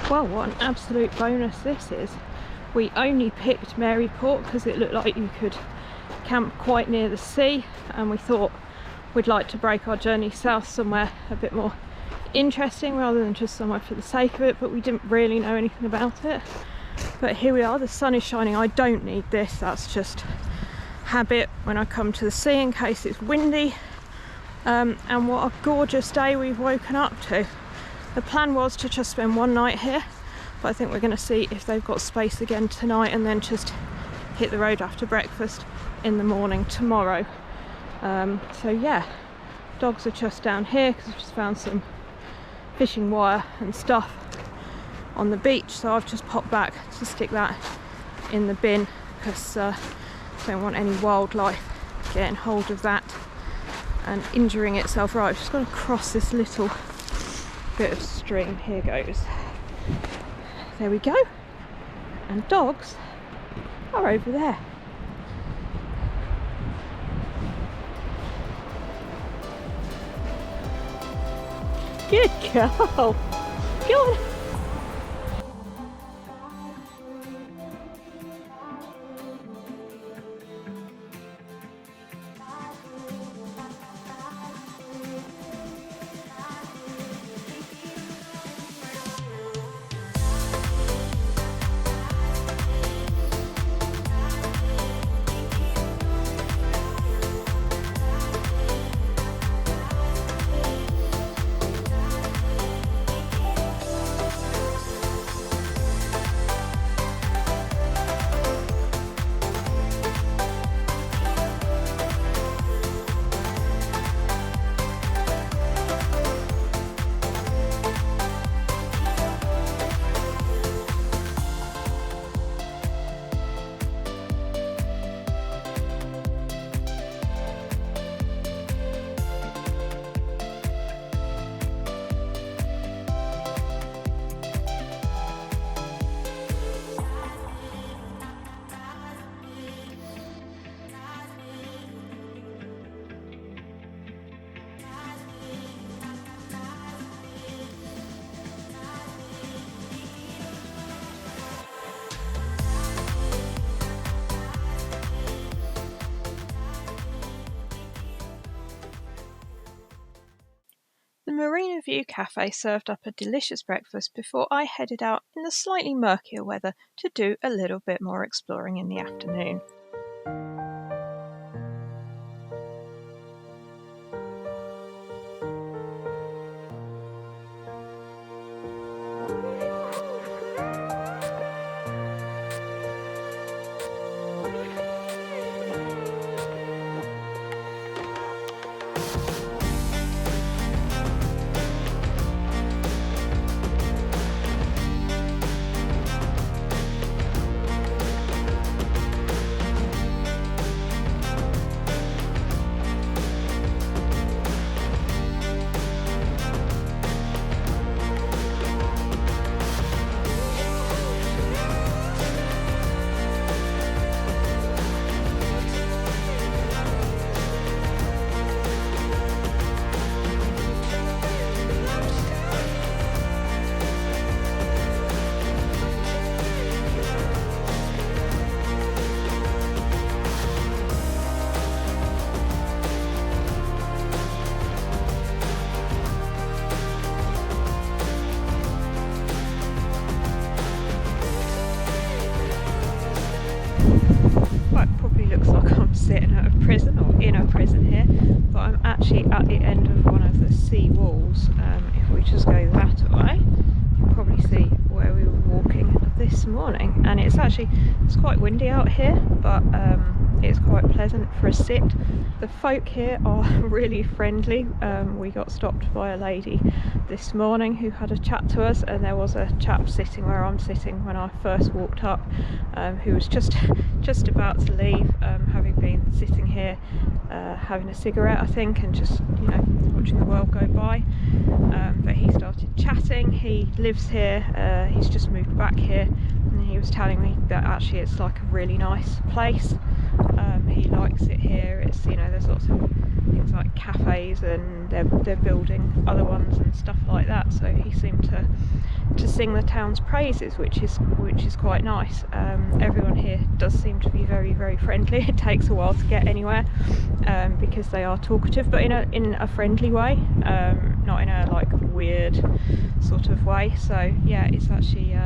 Well, what an absolute bonus this is. We only picked Maryport because it looked like you could camp quite near the sea, and we thought we'd like to break our journey south somewhere a bit more interesting rather than just somewhere for the sake of it, but we didn't really know anything about it. But here we are, the sun is shining. I don't need this, that's just habit when I come to the sea in case it's windy. And what a gorgeous day we've woken up to. The plan was to just spend one night here, but I think we're going to see if they've got space again tonight and then just hit the road after breakfast in the morning tomorrow. So yeah, dogs are just down here because I've just found some fishing wire and stuff on the beach, so I've just popped back to stick that in the bin because I don't want any wildlife getting hold of that and injuring itself. Right, I've just got to cross this little bit of stream. Here goes. There we go. And dogs are over there. Good girl. Go on. The Marina View Cafe served up a delicious breakfast before I headed out in the slightly murkier weather to do a little bit more exploring in the afternoon. Sitting at a prison or in a prison here, but I'm actually at the end of one of the sea walls. If we just go that way, you can probably see where we were walking this morning, and it's quite windy out here, but it's quite pleasant for a sit. The folk here are really friendly. We got stopped by a lady this morning who had a chat to us, and there was a chap sitting where I'm sitting when I first walked up, who was just about to leave, having been sitting here having a cigarette, I think, and just watching the world go by. But he started chatting. He lives here, he's just moved back here, and he was telling me that actually it's like a really nice place. He likes it here. It's, you know, there's lots of things like cafes, and they're building other ones and stuff like that, so he seemed to sing the town's praises, which is quite nice. Everyone here does seem to be very, very friendly. It takes a while to get anywhere because they are talkative, but in a friendly way, not in a like weird sort of way. So yeah, it's actually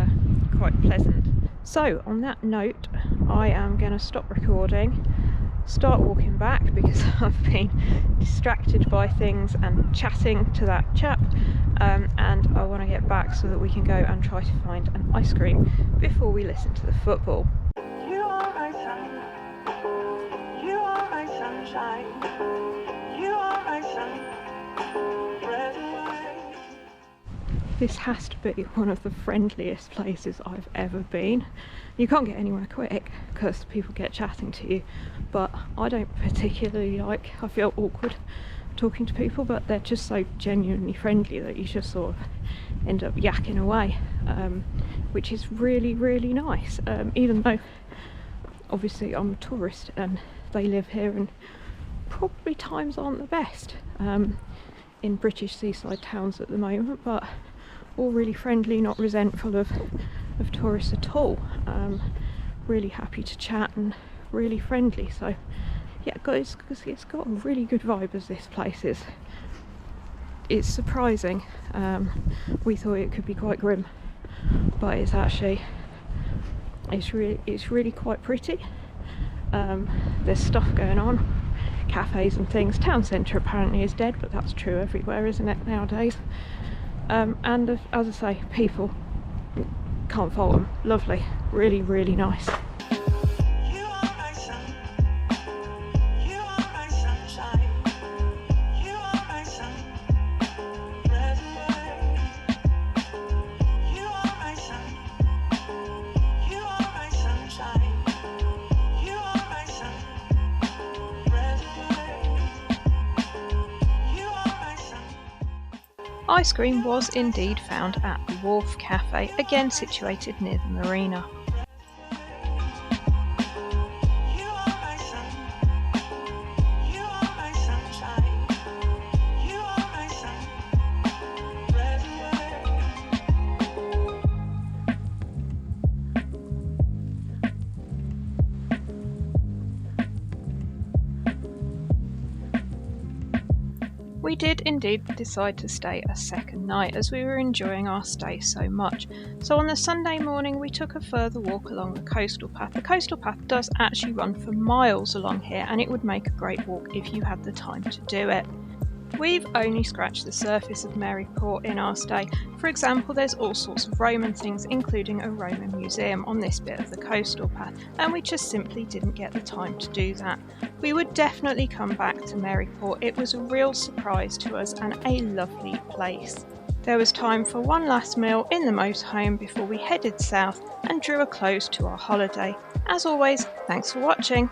quite pleasant. So on that note, I am going to stop recording, start walking back because I've been distracted by things and chatting to that chap, and I want to get back so that we can go and try to find an ice cream before we listen to the football. You are my sun, you are my sunshine, you are my sun. This has to be one of the friendliest places I've ever been. You can't get anywhere quick because people get chatting to you, but I don't particularly I feel awkward talking to people, but they're just so genuinely friendly that you just sort of end up yakking away, which is really, really nice, even though obviously I'm a tourist and they live here and probably times aren't the best in British seaside towns at the moment, but all really friendly, not resentful of tourists at all. Really happy to chat and really friendly. So yeah, it's got a really good vibe as this place is. It's surprising. We thought it could be quite grim, but it's actually it's really quite pretty. There's stuff going on, cafes and things. Town centre apparently is dead, but that's true everywhere, isn't it, nowadays? And as I say, people, can't fault them. Lovely, really, really nice. You are my sun, you are my sunshine, you are my sun. Red away. You are my sun, you are my sunshine, you are my sun. Red away. You are my sun. Ice cream was indeed found at the Wharf Cafe, again situated near the marina. You are my sun, you are my sunshine, you are my sun. Red away. We did indeed decide to stay a second night as we were enjoying our stay so much. So on the Sunday morning we took a further walk along the coastal path. The coastal path does actually run for miles along here, and it would make a great walk if you had the time to do it. We've only scratched the surface of Maryport in our stay. For example, there's all sorts of Roman things, including a Roman museum on this bit of the coastal path, and we just simply didn't get the time to do that. We would definitely come back to Maryport. It was a real surprise to us and a lovely place. There was time for one last meal in the motorhome before we headed south and drew a close to our holiday. As always, thanks for watching.